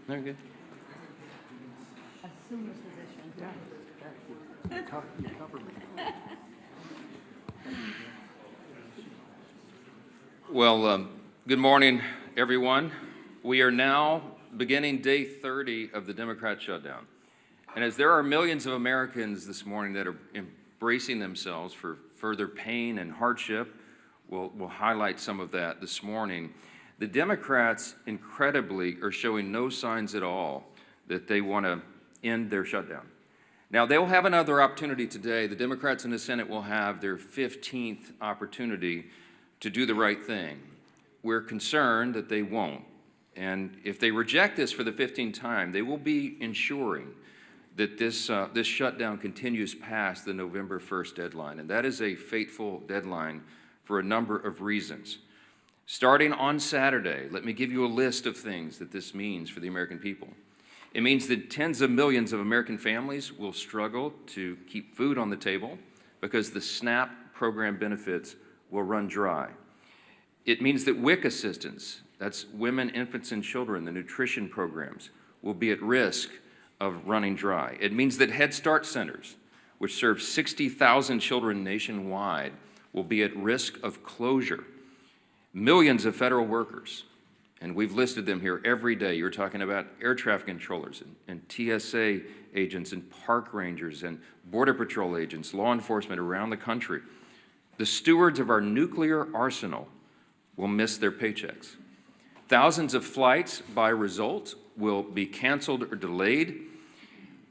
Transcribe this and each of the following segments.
Very good. Assume this position. You cover me. Well, good morning, everyone. We are now beginning day 30 of the Democrat shutdown. And as there are millions of Americans this morning that are embracing themselves for further pain and hardship, we'll highlight some of that this morning. The Democrats, incredibly, are showing no signs at all that they want to end their shutdown. Now, they'll have another opportunity today. The Democrats in the Senate will have their 15th opportunity to do the right thing. We're concerned that they won't. And if they reject this for the 15th time, they will be ensuring that this shutdown continues past the November 1st deadline. And that is a fateful deadline for a number of reasons. Starting on Saturday, let me give you a list of things that this means for the American people. It means that tens of millions of American families will struggle to keep food on the table because the SNAP program benefits will run dry. It means that WIC assistance, that's women, infants, and children, the nutrition programs, will be at risk of running dry. It means that Head Start centers, which serve 60,000 children nationwide, will be at risk of closure. Millions of federal workers, and we've listed them here every day. You're talking about air traffic controllers and TSA agents and park rangers and Border Patrol agents, law enforcement around the country. The stewards of our nuclear arsenal will miss their paychecks. Thousands of flights, by result, will be canceled or delayed,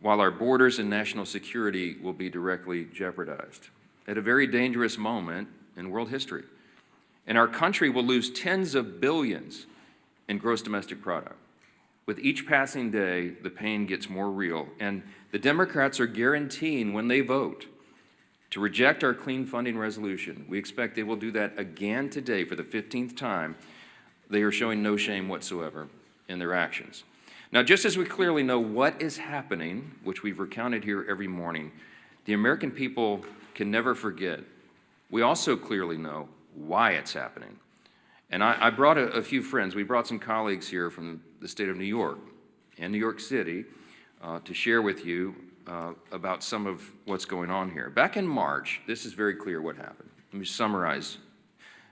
while our borders and national security will be directly jeopardized at a very dangerous moment in world history. And our country will lose tens of billions in gross domestic product. With each passing day, the pain gets more real, and the Democrats are guaranteeing when they vote to reject our clean funding resolution. We expect they will do that again today for the 15th time. They are showing no shame whatsoever in their actions. Now, just as we clearly know what is happening, which we've recounted here every morning, the American people can never forget. We also clearly know why it's happening. And I brought a few friends. We brought some colleagues here from the state of New York and New York City to share with you about some of what's going on here. Back in March, this is very clear what happened. Let me summarize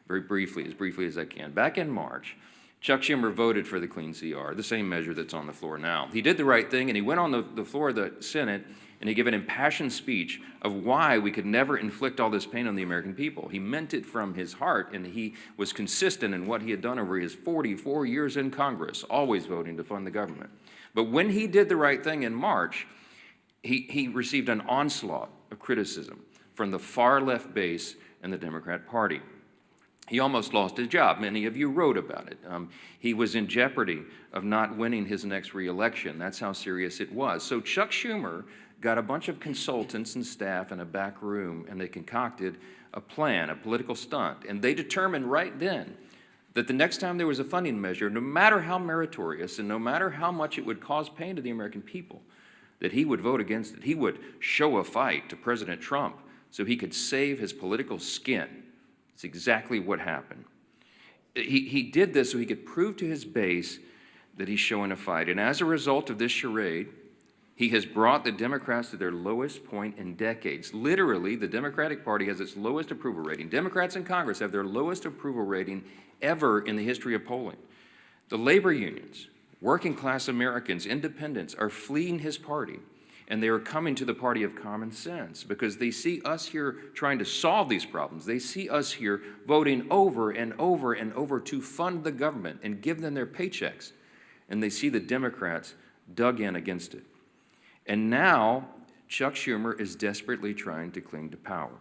very briefly as I can. Back in March, Chuck Schumer voted for the clean CR, the same measure that's on the floor now. He did the right thing, and he went on the floor of the Senate, and he gave an impassioned speech of why we could never inflict all this pain on the American people. He meant it from his heart, and he was consistent in what he had done over his 44 years in Congress, always voting to fund the government. But when he did the right thing in March, he received an onslaught of criticism from the far left base in the Democrat Party. He almost lost his job. Many of you wrote about it. He was in jeopardy of not winning his next reelection. That's how serious it was. So Chuck Schumer got a bunch of consultants and staff in a back room, and they concocted a plan, a political stunt. And they determined right then that the next time there was a funding measure, no matter how meritorious and no matter how much it would cause pain to the American people, that he would vote against it. He would show a fight to President Trump so he could save his political skin. It's exactly what happened. He did this so he could prove to his base that he's showing a fight. And as a result of this charade, he has brought the Democrats to their lowest point in decades. Literally, the Democratic Party has its lowest approval rating. Democrats in Congress have their lowest approval rating ever in the history of polling. The labor unions, working class Americans, independents are fleeing his party. And they are coming to the party of common sense because they see us here trying to solve these problems. They see us here voting over and over and over to fund the government and give them their paychecks. And they see the Democrats dug in against it. And now Chuck Schumer is desperately trying to cling to power.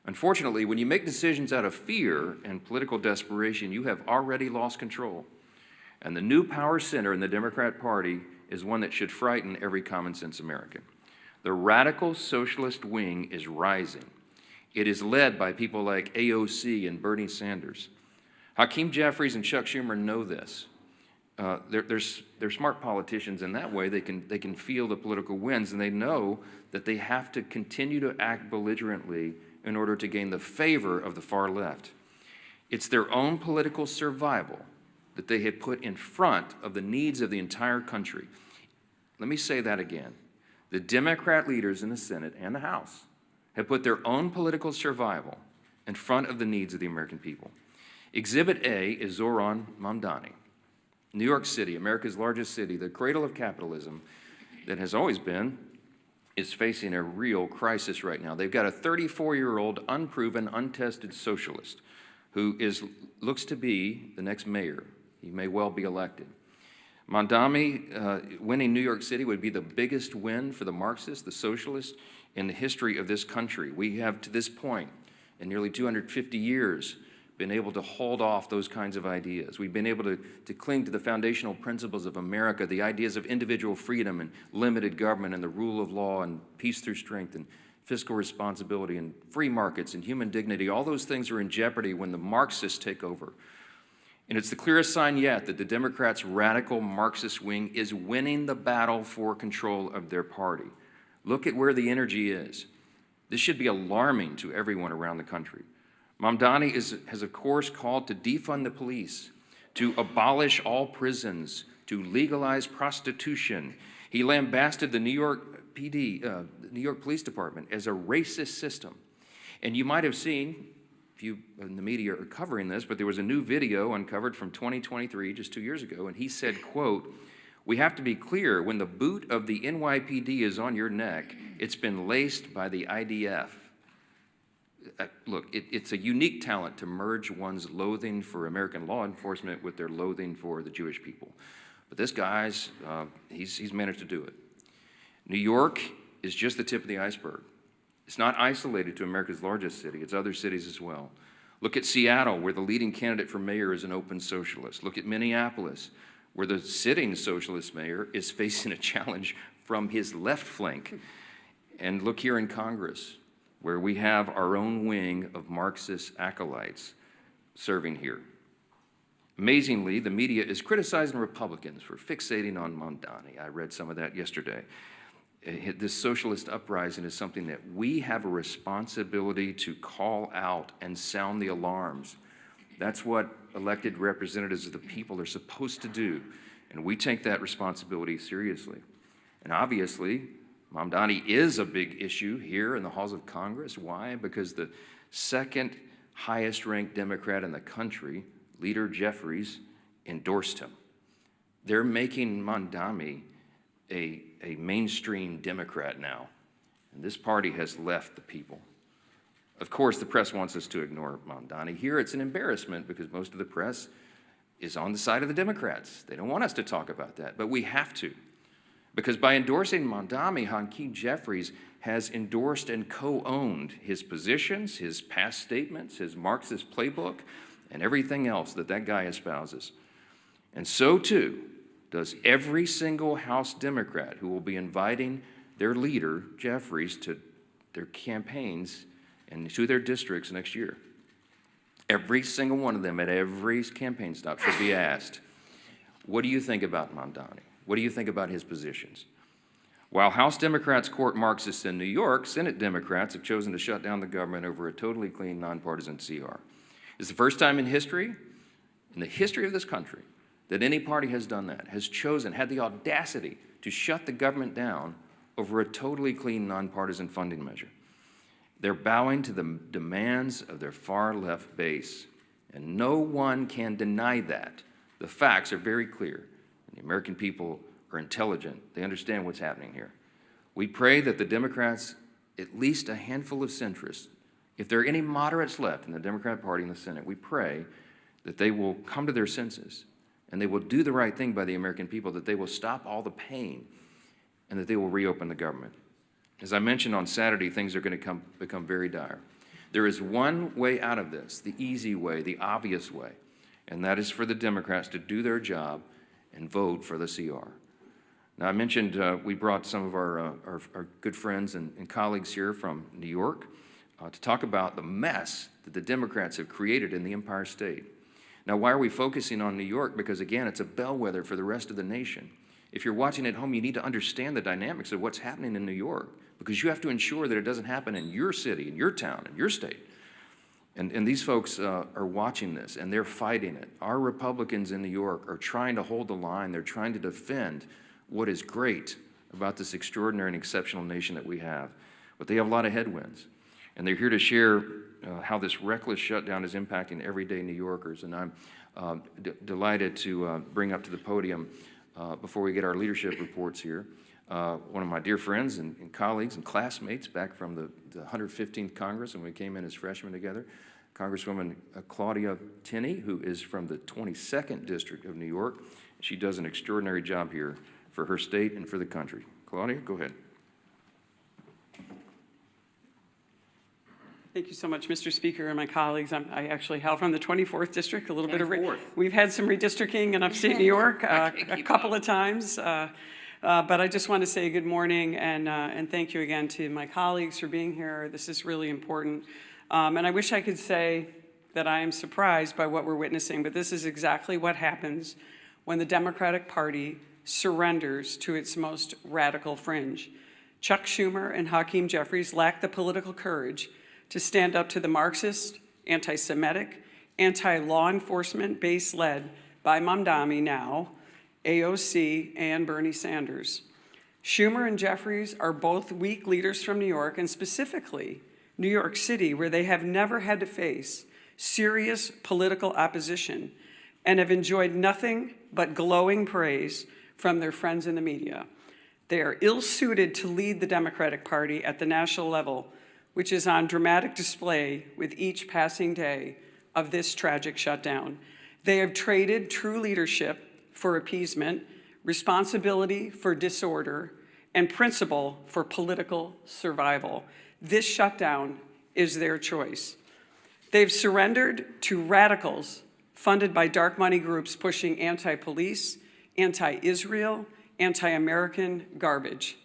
Unfortunately, when you make decisions out of fear and political desperation, you have already lost control. And the new power center in the Democrat Party is one that should frighten every common sense American. The radical socialist wing is rising. It is led by people like AOC and Bernie Sanders. Hakeem Jeffries and Chuck Schumer know this. They're smart politicians in that way. They can feel the political winds, and they know that they have to continue to act belligerently in order to gain the favor of the far left. It's their own political survival that they had put in front of the needs of the entire country. Let me say that again. The Democrat leaders in the Senate and the House have put their own political survival in front of the needs of the American people. Exhibit A is Zohran Mamdani. New York City, America's largest city, the cradle of capitalism that has always been, is facing a real crisis right now. They've got a 34-year-old, unproven, untested socialist who looks to be the next mayor. He may well be elected. Mamdani winning New York City would be the biggest win for the Marxists, the socialists, in the history of this country. We have, to this point, in nearly 250 years, been able to hold off those kinds of ideas. We've been able to cling to the foundational principles of America, the ideas of individual freedom and limited government and the rule of law and peace through strength and fiscal responsibility and free markets and human dignity. All those things are in jeopardy when the Marxists take over. And it's the clearest sign yet that the Democrats' radical Marxist wing is winning the battle for control of their party. Look at where the energy is. This should be alarming to everyone around the country. Mamdani has, of course, called to defund the police, to abolish all prisons, to legalize prostitution. He lambasted the New York PD, the New York Police Department, as a racist system. And you might have seen, if you in the media are covering this, but there was a new video uncovered from 2023, just 2 years ago, and he said, quote, "We have to be clear, when the boot of the NYPD is on your neck, it's been laced by the IDF. Look, it's a unique talent to merge one's loathing for American law enforcement with their loathing for the Jewish people. But this guy's, he's managed to do it. New York is just the tip of the iceberg. It's not isolated to America's largest city. It's other cities as well. Look at Seattle, where the leading candidate for mayor is an open socialist. Look at Minneapolis, where the sitting socialist mayor is facing a challenge from his left flank. And look here in Congress, where we have our own wing of Marxist acolytes serving here. Amazingly, the media is criticizing Republicans for fixating on Mamdani. I read some of that yesterday. This socialist uprising is something that we have a responsibility to call out and sound the alarms. That's what elected representatives of the people are supposed to do, and we take that responsibility seriously. And obviously, Mamdani is a big issue here in the halls of Congress. Why? Because the second highest ranked Democrat in the country, Leader Jeffries, endorsed him. They're making Mamdani a mainstream Democrat now, and this party has left the people. Of course, the press wants us to ignore Mamdani. Here it's an embarrassment because most of the press is on the side of the Democrats. They don't want us to talk about that, but we have to. Because by endorsing Mamdani, Hakeem Jeffries has endorsed and co-owned his positions, his past statements, his Marxist playbook, and everything else that that guy espouses. And so, too, does every single House Democrat who will be inviting their leader, Jeffries, to their campaigns and to their districts next year. Every single one of them at every campaign stop should be asked, what do you think about Mamdani? What do you think about his positions? While House Democrats court Marxists in New York, Senate Democrats have chosen to shut down the government over a totally clean, nonpartisan CR. It's the first time in history, in the history of this country, that any party has done that, has chosen, had the audacity to shut the government down over a totally clean, nonpartisan funding measure. They're bowing to the demands of their far-left base, and no one can deny that. The facts are very clear. The American people are intelligent. They understand what's happening here. We pray that the Democrats, at least a handful of centrists, if there are any moderates left in the Democrat Party in the Senate, we pray that they will come to their senses and they will do the right thing by the American people, that they will stop all the pain and that they will reopen the government. As I mentioned on Saturday, things are going to become very dire. There is one way out of this, the easy way, the obvious way, and that is for the Democrats to do their job and vote for the CR. Now, I mentioned we brought some of our good friends and colleagues here from New York to talk about the mess that the Democrats have created in the Empire State. Now, why are we focusing on New York? Because, again, it's a bellwether for the rest of the nation. If you're watching at home, you need to understand the dynamics of what's happening in New York, because you have to ensure that it doesn't happen in your city, in your town, in your state. And these folks are watching this, and they're fighting it. Our Republicans in New York are trying to hold the line. They're trying to defend what is great about this extraordinary and exceptional nation that we have. But they have a lot of headwinds. And they're here to share how this reckless shutdown is impacting everyday New Yorkers. And I'm delighted to bring up to the podium, before we get our leadership reports here, one of my dear friends and colleagues and classmates back from the 115th Congress when we came in as freshmen together, Congresswoman Claudia Tenney, who is from the 22nd District of New York. She does an extraordinary job here for her state and for the country. Claudia, go ahead. Thank you so much, Mr. Speaker and my colleagues. I actually hail from the 24th District, a little bit of, we've had some redistricting in upstate New York a couple of times. But I just want to say good morning and thank you again to my colleagues for being here. This is really important. And I wish I could say that I am surprised by what we're witnessing, but this is exactly what happens when the Democratic Party surrenders to its most radical fringe. Chuck Schumer and Hakeem Jeffries lack the political courage to stand up to the Marxist, anti-Semitic, anti-law enforcement base led by Mamdani now, AOC, and Bernie Sanders. Schumer and Jeffries are both weak leaders from New York, and specifically New York City, where they have never had to face serious political opposition and have enjoyed nothing but glowing praise from their friends in the media. They are ill-suited to lead the Democratic Party at the national level, which is on dramatic display with each passing day of this tragic shutdown. They have traded true leadership for appeasement, responsibility for disorder, and principle for political survival. This shutdown is their choice. They've surrendered to radicals funded by dark money groups pushing anti-police, anti-Israel, anti-American garbage.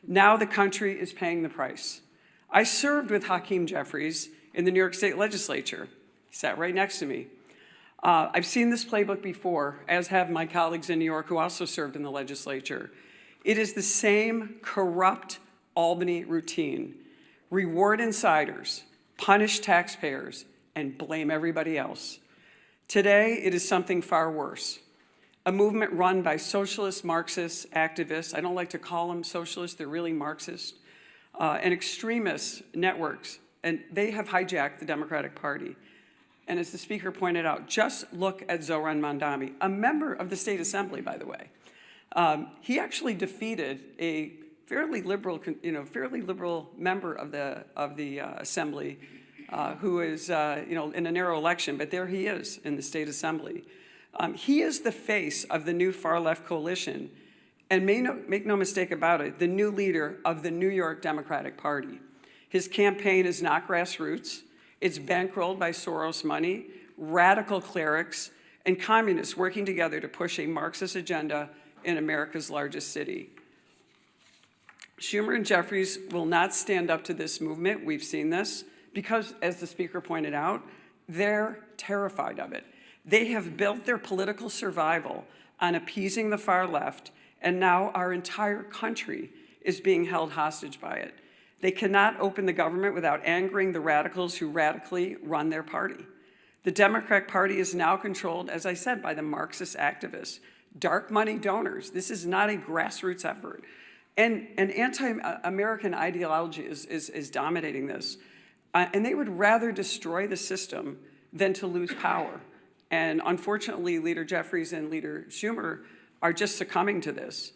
Now the country is paying the price. I served with Hakeem Jeffries in the New York State Legislature. He sat right next to me. I've seen this playbook before, as have my colleagues in New York who also served in the legislature. It is the same corrupt Albany routine. Reward insiders, punish taxpayers, and blame everybody else. Today, it is something far worse. A movement run by socialist, Marxist activists. I don't like to call them socialists, they're really Marxist. And extremist networks, and they have hijacked the Democratic Party. And as the speaker pointed out, just look at Zohran Mamdani, a member of the State Assembly, by the way. He actually defeated a fairly liberal member of the Assembly, who is, in a narrow election, but there he is in the State Assembly. He is the face of the new far-left coalition, and make no mistake about it, the new leader of the New York Democratic Party. His campaign is not grassroots. It's bankrolled by Soros money, radical clerics, and communists working together to push a Marxist agenda in America's largest city. Schumer and Jeffries will not stand up to this movement. We've seen this because, as the speaker pointed out, they're terrified of it. They have built their political survival on appeasing the far left, and now our entire country is being held hostage by it. They cannot open the government without angering the radicals who radically run their party. The Democratic Party is now controlled, as I said, by the Marxist activists, dark money donors. This is not a grassroots effort. And anti-American ideology is dominating this. And they would rather destroy the system than to lose power. And unfortunately, Leader Jeffries and Leader Schumer are just succumbing to this.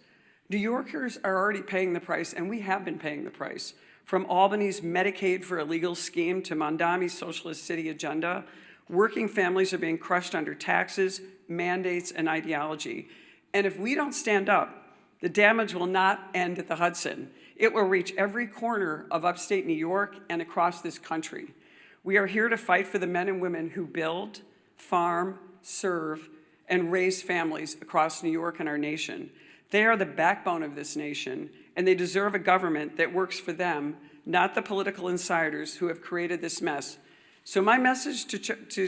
New Yorkers are already paying the price, and we have been paying the price. From Albany's Medicaid for Illegal scheme to Mamdani's socialist city agenda, working families are being crushed under taxes, mandates, and ideology. And if we don't stand up, the damage will not end at the Hudson. It will reach every corner of upstate New York and across this country. We are here to fight for the men and women who build, farm, serve, and raise families across New York and our nation. They are the backbone of this nation, and they deserve a government that works for them, not the political insiders who have created this mess. So my message to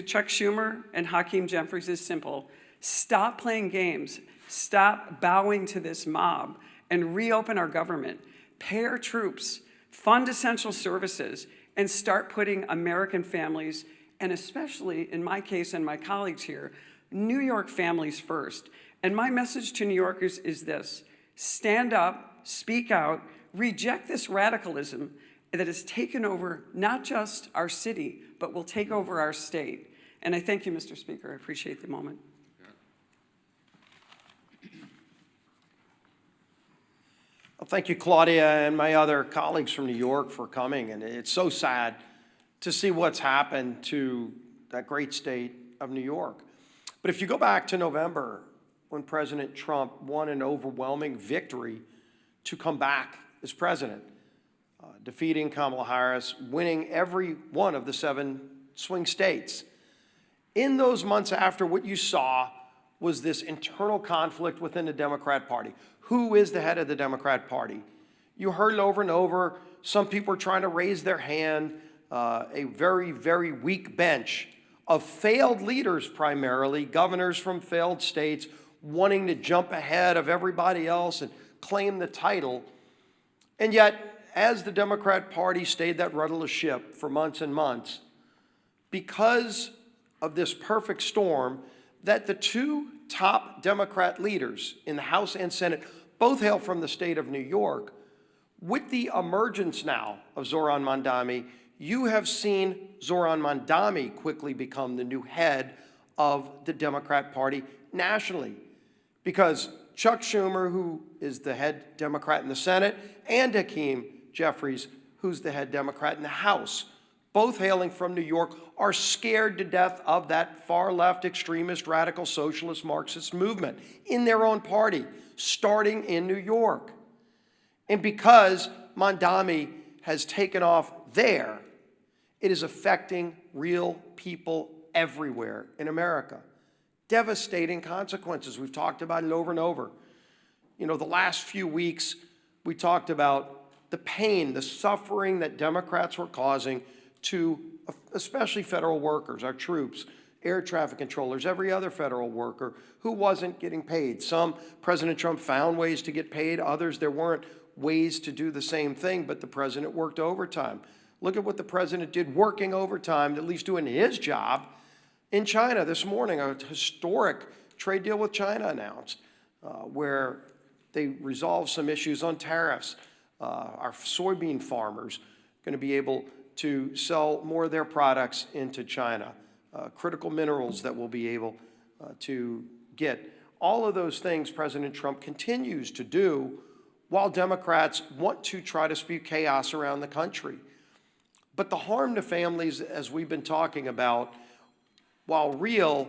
Chuck Schumer and Hakeem Jeffries is simple. Stop playing games. Stop bowing to this mob and reopen our government. Pay our troops, fund essential services, and start putting American families and especially in my case and my colleagues here, New York families first. And my message to New Yorkers is this: stand up, speak out, reject this radicalism that has taken over not just our city, but will take over our state. And I thank you, Mr. Speaker. I appreciate the moment. Well, thank you, Claudia, and my other colleagues from New York for coming. And it's so sad to see what's happened to that great state of New York. But if you go back to November, when President Trump won an overwhelming victory to come back as president, defeating Kamala Harris, winning every one of the 7 swing states. In those months after, what you saw was this internal conflict within the Democrat Party. Who is the head of the Democrat Party? You heard it over and over. Some people are trying to raise their hand. A very, very weak bench of failed leaders, primarily, governors from failed states, wanting to jump ahead of everybody else and claim the title. And yet, as the Democrat Party stayed that rudderless ship for months and months, because of this perfect storm, that the 2 top Democrat leaders in the House and Senate both hail from the state of New York, with the emergence now of Zohran Mamdani, you have seen Zohran Mamdani quickly become the new head of the Democrat Party nationally. Because Chuck Schumer, who is the head Democrat in the Senate, and Hakeem Jeffries, who's the head Democrat in the House, both hailing from New York, are scared to death of that far-left extremist, radical, socialist, Marxist movement in their own party, starting in New York. And because Mamdani has taken off there, it is affecting real people everywhere in America. Devastating consequences. We've talked about it over and over. You know, the last few weeks, we talked about the pain, the suffering that Democrats were causing to especially federal workers, our troops, air traffic controllers, every other federal worker who wasn't getting paid. Some, President Trump found ways to get paid. Others, there weren't ways to do the same thing, but the president worked overtime. Look at what the president did working overtime, at least doing his job, in China this morning. A historic trade deal with China announced, where they resolved some issues on tariffs. Our soybean farmers are going to be able to sell more of their products into China. Critical minerals that we'll be able to get. All of those things President Trump continues to do while Democrats want to try to spew chaos around the country. But the harm to families, as we've been talking about, while real,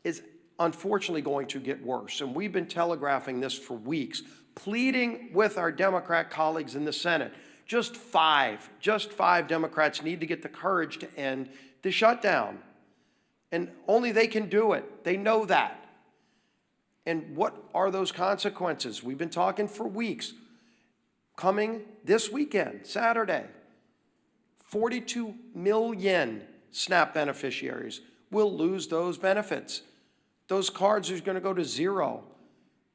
is unfortunately going to get worse. And we've been telegraphing this for weeks, pleading with our Democrat colleagues in the Senate. Just five Democrats need to get the courage to end the shutdown. And only they can do it. They know that. And what are those consequences? We've been talking for weeks. Coming this weekend, Saturday, 42 million SNAP beneficiaries will lose those benefits. Those cards are going to go to zero.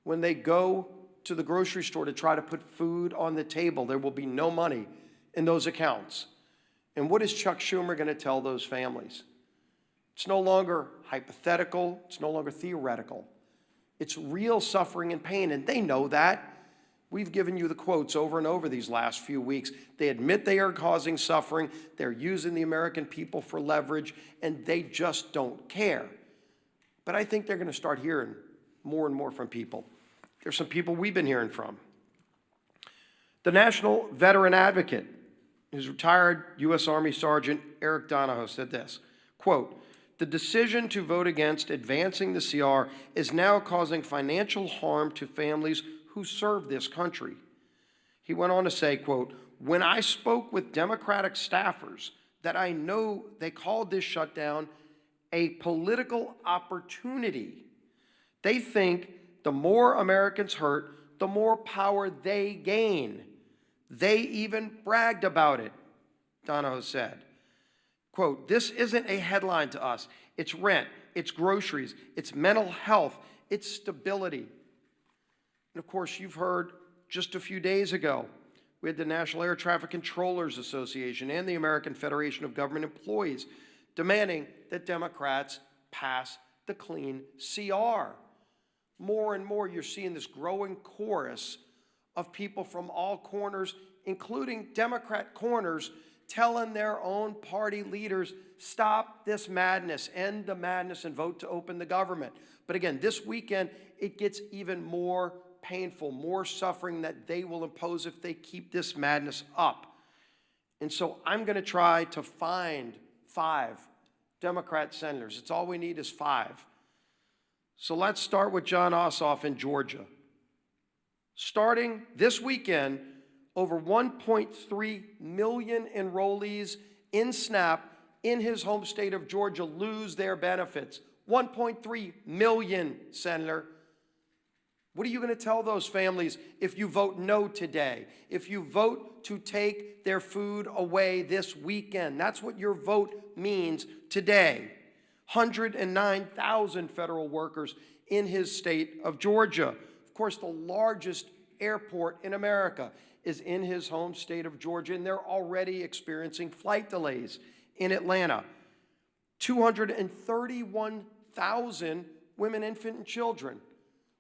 When they go to the grocery store to try to put food on the table, there will be no money in those accounts. And what is Chuck Schumer going to tell those families? It's no longer hypothetical. It's no longer theoretical. It's real suffering and pain, and they know that. We've given you the quotes over and over these last few weeks. They admit they are causing suffering. They're using the American people for leverage, and they just don't care. But I think they're going to start hearing more and more from people. There's some people we've been hearing from. The National Veteran Advocate, his retired U.S. Army Sergeant Eric Donahoe, said this, quote, "The decision to vote against advancing the CR is now causing financial harm to families who serve this country." He went on to say, quote, "When I spoke with Democratic staffers that I know they called this shutdown a political opportunity. They think the more Americans hurt, the more power they gain. They even bragged about it," Donahoe said. Quote, "This isn't a headline to us. It's rent, it's groceries, it's mental health, it's stability." And of course, you've heard just a few days ago, we had the National Air Traffic Controllers Association and the American Federation of Government Employees demanding that Democrats pass the clean CR. More and more, you're seeing this growing chorus of people from all corners, including Democrat corners, telling their own party leaders, stop this madness, end the madness, and vote to open the government. But again, this weekend, it gets even more painful, more suffering that they will impose if they keep this madness up. And so I'm going to try to find 5 Democrat senators. It's all we need is 5. So let's start with John Ossoff in Georgia. Starting this weekend, over 1.3 million enrollees in SNAP in his home state of Georgia lose their benefits. 1.3 million, Senator. What are you going to tell those families if you vote no today? If you vote to take their food away this weekend? That's what your vote means today. 109,000 federal workers in his state of Georgia. Of course, the largest airport in America is in his home state of Georgia, and they're already experiencing flight delays in Atlanta. 231,000 women, infant, and children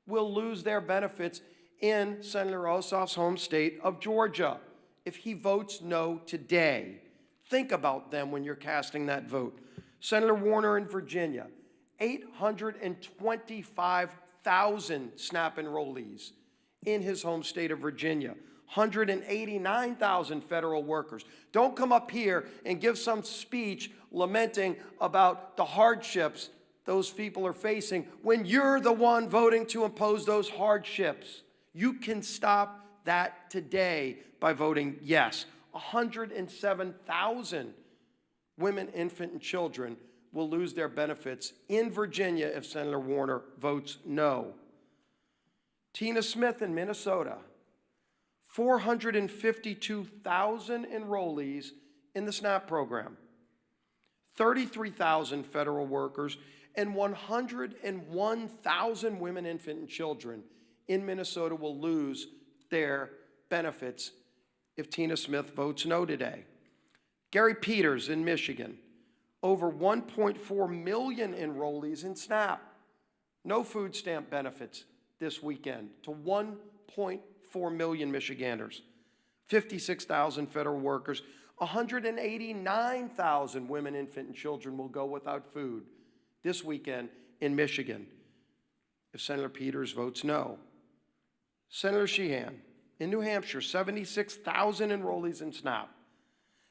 will lose their benefits in Senator Ossoff's home state of Georgia if he votes no today. Think about them when you're casting that vote. Senator Warner in Virginia, 825,000 SNAP enrollees in his home state of Virginia. 189,000 federal workers. Don't come up here and give some speech lamenting about the hardships those people are facing when you're the one voting to impose those hardships. You can stop that today by voting yes. 107,000 women, infant, and children will lose their benefits in Virginia if Senator Warner votes no. Tina Smith in Minnesota, 452,000 enrollees in the SNAP program, 33,000 federal workers, and 101,000 women, infant, and children in Minnesota will lose their benefits if Tina Smith votes no today. Gary Peters in Michigan, over 1.4 million enrollees in SNAP. No food stamp benefits this weekend to 1.4 million Michiganders. 56,000 federal workers, 189,000 women, infant, and children will go without food this weekend in Michigan if Senator Peters votes no. Senator Sheehan in New Hampshire, 76,000 enrollees in SNAP,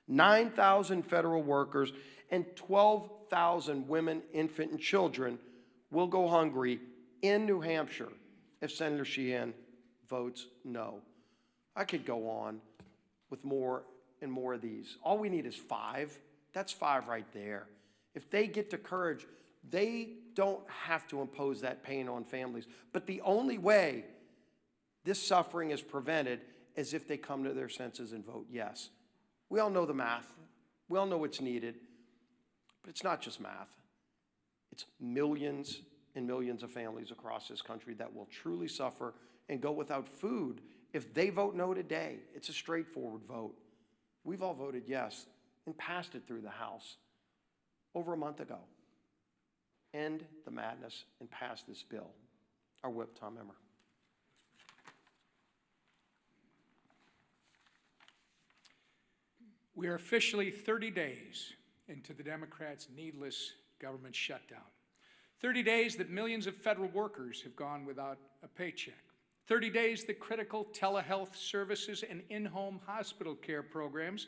9,000 federal workers, and 12,000 women, infant, and children will go hungry in New Hampshire if Senator Sheehan votes no. I could go on with more and more of these. All we need is 5. That's 5 right there. If they get to courage, they don't have to impose that pain on families. But the only way this suffering is prevented is if they come to their senses and vote yes. We all know the math. We all know what's needed. But it's not just math. It's millions and millions of families across this country that will truly suffer and go without food if they vote no today. It's a straightforward vote. We've all voted yes and passed it through the House over a month ago. End the madness and pass this bill. Our whip, Tom Emmer. We are officially 30 days into the Democrats' needless government shutdown. 30 days that millions of federal workers have gone without a paycheck. 30 days that critical telehealth services and in-home hospital care programs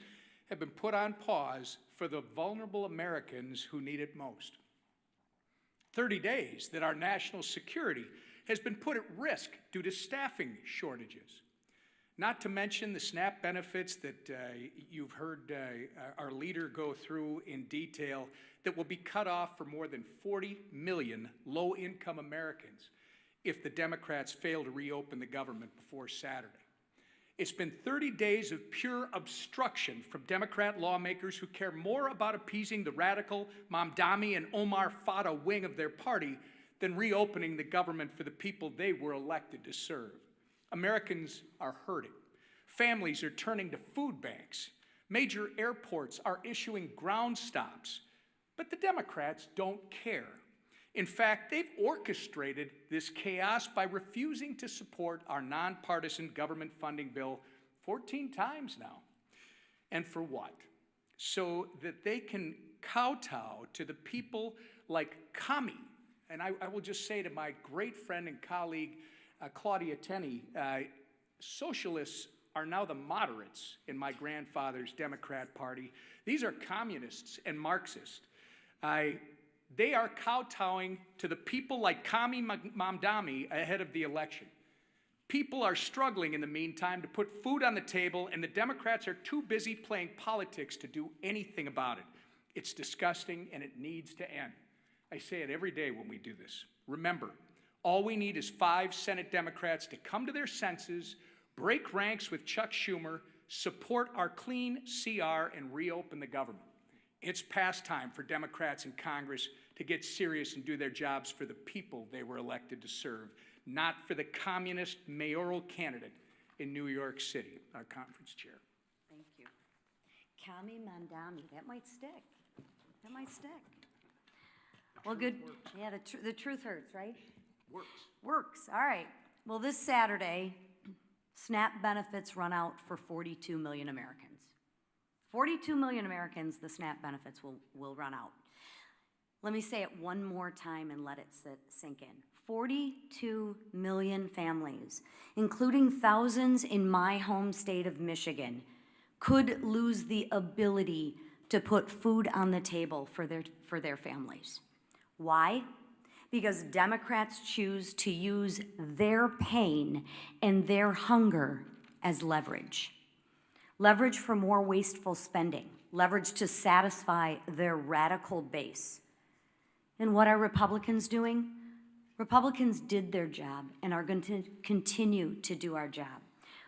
have been put on pause for the vulnerable Americans who need it most. 30 days that our national security has been put at risk due to staffing shortages. Not to mention the SNAP benefits that you've heard our leader go through in detail that will be cut off for more than 40 million low-income Americans if the Democrats fail to reopen the government before Saturday. It's been 30 days of pure obstruction from Democrat lawmakers who care more about appeasing the radical Mamdani and Omar Fata wing of their party than reopening the government for the people they were elected to serve. Americans are hurting. Families are turning to food banks. Major airports are issuing ground stops. But the Democrats don't care. In fact, they've orchestrated this chaos by refusing to support our nonpartisan government funding bill 14 times now. And for what? So that they can kowtow to the people like Kami. And I will just say to my great friend and colleague, Claudia Tenney, socialists are now the moderates in my grandfather's Democrat Party. These are communists and Marxists. They are kowtowing to the people like Kami Mamdani ahead of the election. People are struggling in the meantime to put food on the table, and the Democrats are too busy playing politics to do anything about it. It's disgusting, and it needs to end. I say it every day when we do this. Remember, all we need is 5 Senate Democrats to come to their senses, break ranks with Chuck Schumer, support our clean CR, and reopen the government. It's past time for Democrats in Congress to get serious and do their jobs for the people they were elected to serve, not for the communist mayoral candidate in New York City, our conference chair. Thank you. Kami Mandami, that might stick. That might stick. Well, good. Yeah, the truth hurts, right? Works. All right. Well, this Saturday, SNAP benefits run out for 42 million Americans. 42 million Americans, the SNAP benefits will run out. Let me say it one more time and let it sink in. 42 million families, including thousands in my home state of Michigan, could lose the ability to put food on the table for their families. Why? Because Democrats choose to use their pain and their hunger as leverage. Leverage for more wasteful spending, leverage to satisfy their radical base. And what are Republicans doing? Republicans did their job and are going to continue to do our job.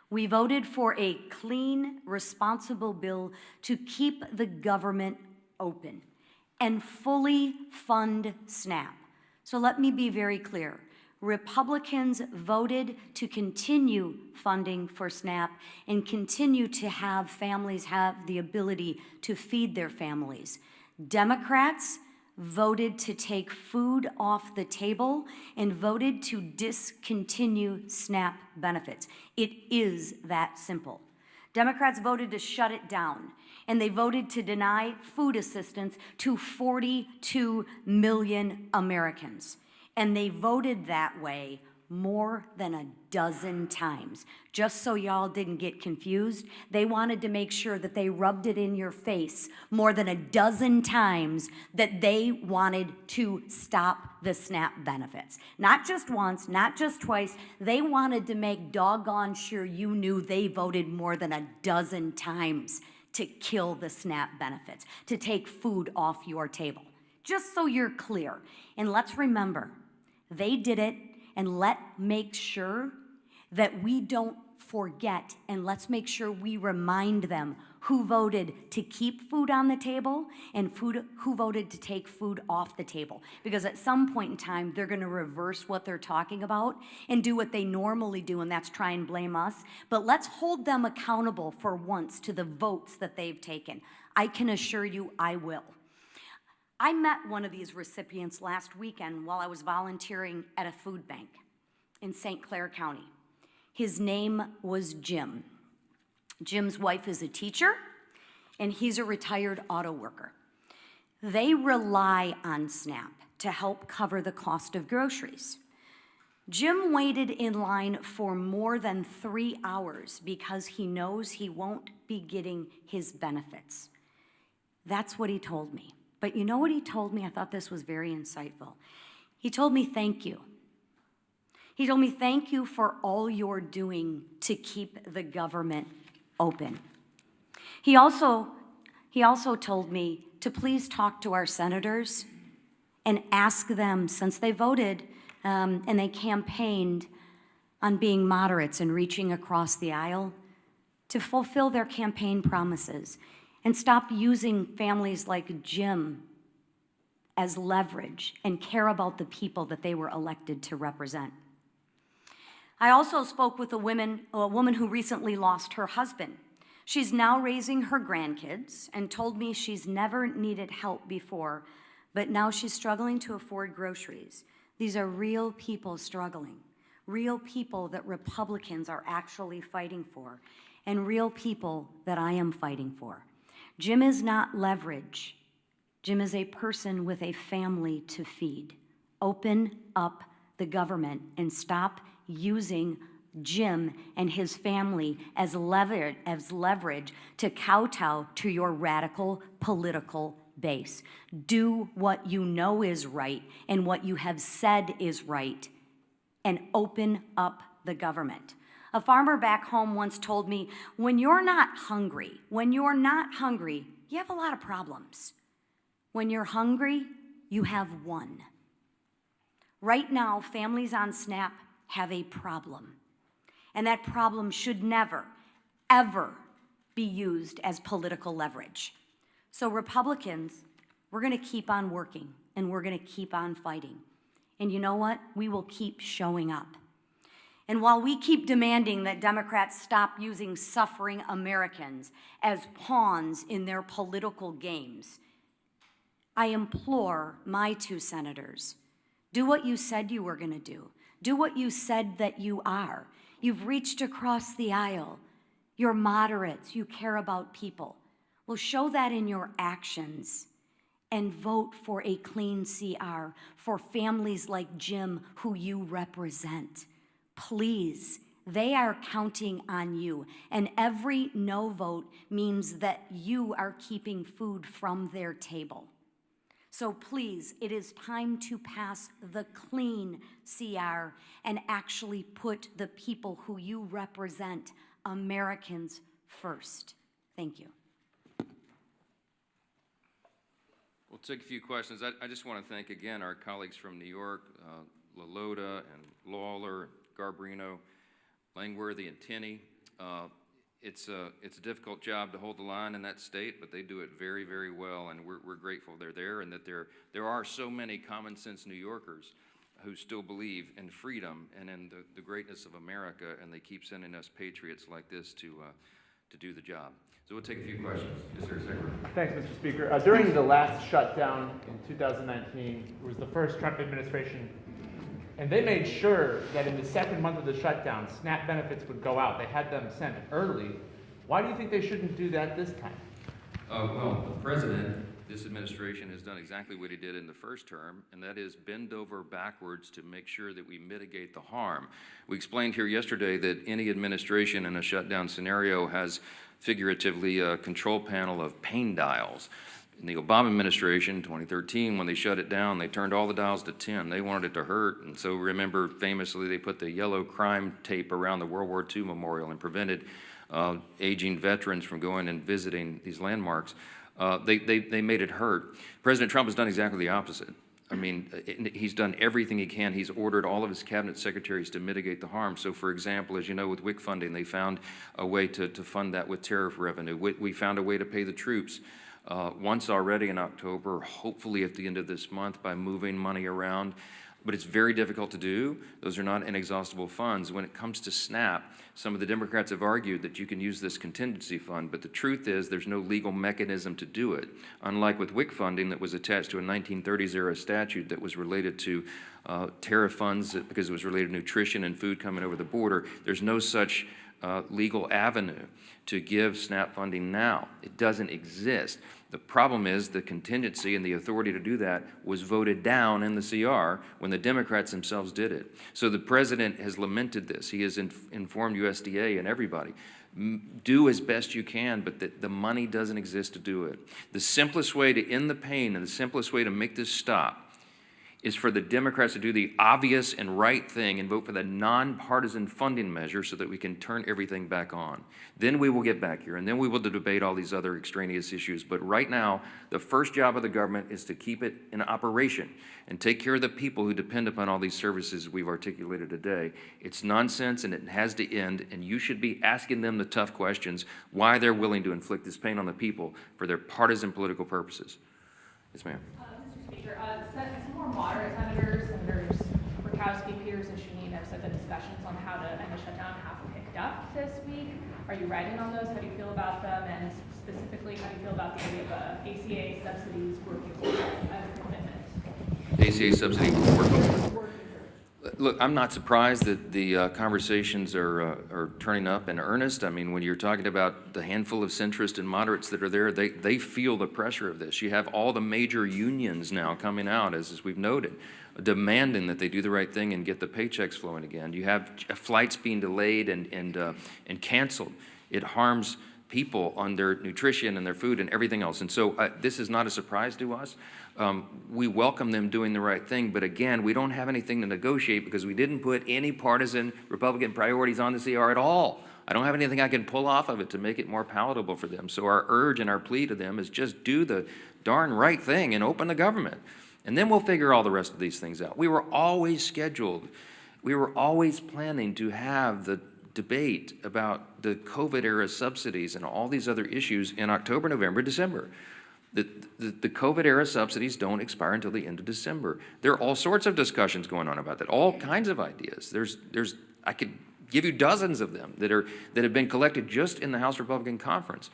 We voted for a clean, responsible bill to keep the government open and fully fund SNAP. So let me be very clear. Republicans voted to continue funding for SNAP and continue to have families have the ability to feed their families. Democrats voted to take food off the table and voted to discontinue SNAP benefits. It is that simple. Democrats voted to shut it down, and they voted to deny food assistance to 42 million Americans. And they voted that way more than a dozen times. Just so y'all didn't get confused, they wanted to make sure that they rubbed it in your face more than a dozen times that they wanted to stop the SNAP benefits. Not just once, not just twice, they wanted to make doggone sure you knew they voted more than a dozen times to kill the SNAP benefits, to take food off your table. Just so you're clear. And let's remember, they did it, and let's make sure that we don't forget, and let's make sure we remind them who voted to keep food on the table and who voted to take food off the table. Because at some point in time, they're gonna reverse what they're talking about and do what they normally do, and that's try and blame us. But let's hold them accountable for once to the votes that they've taken. I can assure you I will. I met one of these recipients last weekend while I was volunteering at a food bank in St. Clair County. His name was Jim. Jim's wife is a teacher, and he's a retired auto worker. They rely on SNAP to help cover the cost of groceries. Jim waited in line for more than 3 hours because he knows he won't be getting his benefits. That's what he told me. But you know what he told me? I thought this was very insightful. He told me, thank you. He told me, thank you for all you're doing to keep the government open. He also told me to please talk to our senators and ask them, since they voted and they campaigned on being moderates and reaching across the aisle, to fulfill their campaign promises and stop using families like Jim as leverage and care about the people that they were elected to represent. I also spoke with a woman who recently lost her husband She's now raising her grandkids and told me she's never needed help before, but now she's struggling to afford groceries. These are real people struggling, real people that Republicans are actually fighting for, and real people that I am fighting for. Jim is not leverage. Jim is a person with a family to feed. Open up the government and stop using Jim and his family as leverage to kowtow to your radical political base. Do what you know is right and what you have said is right, and open up the government. A farmer back home once told me, when you're not hungry, you have a lot of problems. When you're hungry, you have one. Right now, families on SNAP have a problem. And that problem should never, ever be used as political leverage. So Republicans, we're gonna keep on working and we're gonna keep on fighting. And you know what? We will keep showing up. And while we keep demanding that Democrats stop using suffering Americans as pawns in their political games, I implore my two senators, do what you said you were gonna do. Do what you said that you are. You've reached across the aisle. You're moderates. You care about people. Well, show that in your actions and vote for a clean CR for families like Jim who you represent. Please, they are counting on you. And every no vote means that you are keeping food from their table. So please, it is time to pass the clean CR and actually put the people who you represent, Americans, first. Thank you. We'll take a few questions. I just want to thank again our colleagues from New York, LaLota and Lawler, Garbarino, Langworthy, and Tenney. It's a difficult job to hold the line in that state, but they do it very, very well, and we're grateful they're there, and that there are so many common sense New Yorkers who still believe in freedom and in the greatness of America, and they keep sending us patriots like this to do the job. So we'll take a few questions. Yes, sir, Secretary. Thanks, Mr. Speaker. During the last shutdown in 2019, it was the first Trump administration, and they made sure that in the second month of the shutdown, SNAP benefits would go out. They had them sent early. Why do you think they shouldn't do that this time? Well, the president, this administration has done exactly what he did in the first term, and that is bend over backwards to make sure that we mitigate the harm. We explained here yesterday that any administration in a shutdown scenario has figuratively a control panel of pain dials. In the Obama administration, 2013, when they shut it down, they turned all the dials to 10. They wanted it to hurt, and so remember, famously, they put the yellow crime tape around the World War II memorial and prevented aging veterans from going and visiting these landmarks. They made it hurt. President Trump has done exactly the opposite. I mean, he's done everything he can. He's ordered all of his cabinet secretaries to mitigate the harm. So, for example, as you know, with WIC funding, they found a way to fund that with tariff revenue. We found a way to pay the troops once already in October, hopefully at the end of this month by moving money around. But it's very difficult to do. Those are not inexhaustible funds. When it comes to SNAP, some of the Democrats have argued that you can use this contingency fund, but the truth is there's no legal mechanism to do it. Unlike with WIC funding that was attached to a 1930s era statute that was related to tariff funds because it was related to nutrition and food coming over the border, there's no such legal avenue to give SNAP funding now. It doesn't exist. The problem is the contingency and the authority to do that was voted down in the CR when the Democrats themselves did it. So the president has lamented this. He has informed USDA and everybody. Do as best you can, but the money doesn't exist to do it. The simplest way to end the pain and the simplest way to make this stop is for the Democrats to do the obvious and right thing and vote for the nonpartisan funding measure so that we can turn everything back on. Then we will get back here, and then we will debate all these other extraneous issues. But right now, the first job of the government is to keep it in operation and take care of the people who depend upon all these services we've articulated today. It's nonsense, and it has to end, and you should be asking them the tough questions, why they're willing to inflict this pain on the people for their partisan political purposes. Yes, ma'am. Mr. Speaker, some more moderate senators Murkowski, Peters, and Shaheen have said that discussions on how to end the shutdown have picked up this week. Are you riding on those? How do you feel about them? And specifically, how do you feel about the idea of ACA subsidies working as a commitment? ACA subsidy working. Look, I'm not surprised that the conversations are turning up in earnest. I mean, when you're talking about the handful of centrists and moderates that are there, they feel the pressure of this. You have all the major unions now coming out, as we've noted, demanding that they do the right thing and get the paychecks flowing again. You have flights being delayed and canceled. It harms people on their nutrition and their food and everything else. And so this is not a surprise to us. We welcome them doing the right thing, but again, we don't have anything to negotiate because we didn't put any partisan Republican priorities on the CR at all. I don't have anything I can pull off of it to make it more palatable for them. So our urge and our plea to them is just do the darn right thing and open the government. And then we'll figure all the rest of these things out. We were always scheduled, we were always planning to have the debate about the COVID-era subsidies and all these other issues in October, November, December. The COVID-era subsidies don't expire until the end of December. There are all sorts of discussions going on about that, all kinds of ideas. I could give you dozens of them that have been collected just in the House Republican Conference.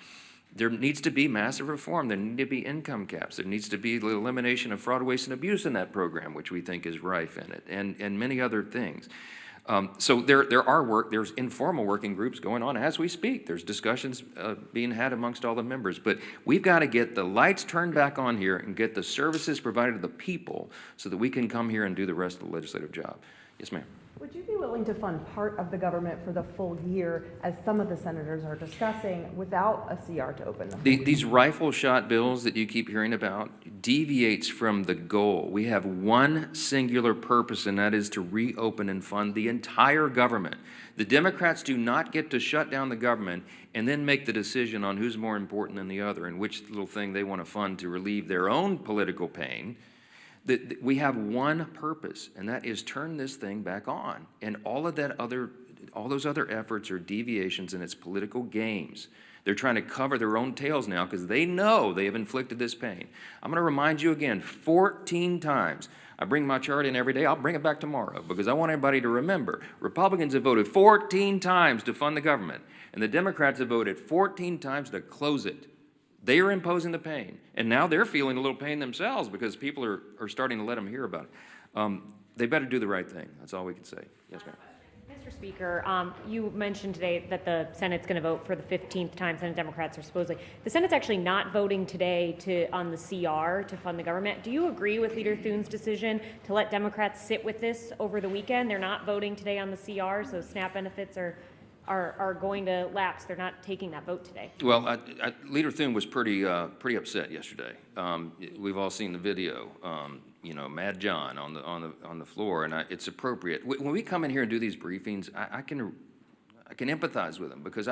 There needs to be massive reform. There need to be income caps. There needs to be the elimination of fraud, waste, and abuse in that program, which we think is rife in it, and many other things. So there's informal working groups going on as we speak. There's discussions being had amongst all the members, but we've got to get the lights turned back on here and get the services provided to the people so that we can come here and do the rest of the legislative job. Yes, ma'am. Would you be willing to fund part of the government for the full year, as some of the senators are discussing, without a CR to open them? These rifle shot bills that you keep hearing about deviates from the goal. We have one singular purpose, and that is to reopen and fund the entire government. The Democrats do not get to shut down the government and then make the decision on who's more important than the other and which little thing they want to fund to relieve their own political pain. We have one purpose, and that is turn this thing back on. And all those other efforts are deviations, and it's political games. They're trying to cover their own tails now because they know they have inflicted this pain. I'm going to remind you again, 14 times. I bring my chart in every day. I'll bring it back tomorrow because I want everybody to remember. Republicans have voted 14 times to fund the government, and the Democrats have voted 14 times to close it. They are imposing the pain, and now they're feeling a little pain themselves because people are starting to let them hear about it. They better do the right thing. That's all we can say. Yes, ma'am. Mr. Speaker, you mentioned today that the Senate's going to vote for the 15th time. Senate Democrats are supposedly. The Senate's actually not voting today on the CR to fund the government. Do you agree with Leader Thune's decision to let Democrats sit with this over the weekend? They're not voting today on the CR, so SNAP benefits are going to lapse. They're not taking that vote today. Well, Leader Thune was pretty upset yesterday. We've all seen the video. Mad John on the floor, and it's appropriate. When we come in here and do these briefings, I can empathize with them because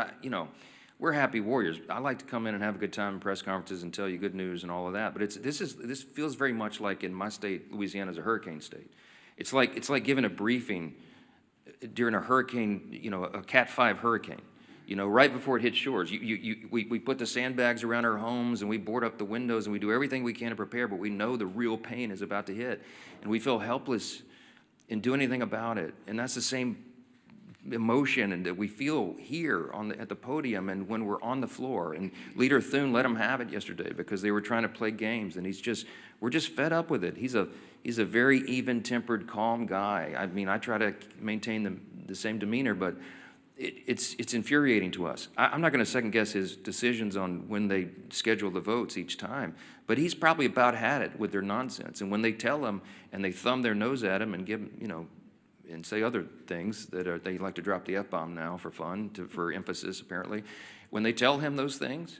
we're happy warriors. I like to come in and have a good time in press conferences and tell you good news and all of that. But this feels very much like in my state, Louisiana is a hurricane state. It's like giving a briefing during a hurricane, a Cat 5 hurricane, right before it hits shores. We put the sandbags around our homes and we board up the windows and we do everything we can to prepare, but we know the real pain is about to hit. And we feel helpless in doing anything about it. And that's the same emotion and that we feel here at the podium and when we're on the floor. And Leader Thune let them have it yesterday because they were trying to play games, and we're just fed up with it. He's a very even-tempered, calm guy. I mean, I try to maintain the same demeanor, but it's infuriating to us. I'm not going to second-guess his decisions on when they schedule the votes each time, but he's probably about had it with their nonsense. And when they tell him and they thumb their nose at him and give him, and say other things that they like to drop the F-bomb now for fun, for emphasis apparently. When they tell him those things,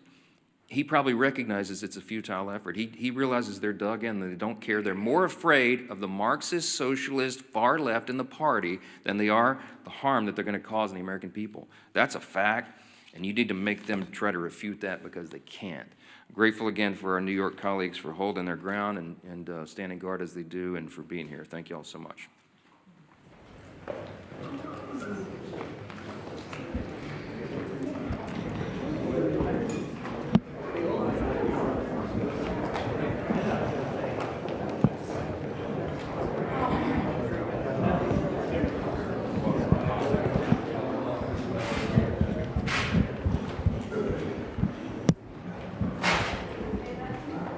he probably recognizes it's a futile effort. He realizes they're dug in, they don't care. They're more afraid of the Marxist, socialist, far left in the party than they are the harm that they're going to cause in the American people. That's a fact, and you need to make them try to refute that because they can't. I'm grateful again for our New York colleagues for holding their ground and standing guard as they do and for being here. Thank you all so much.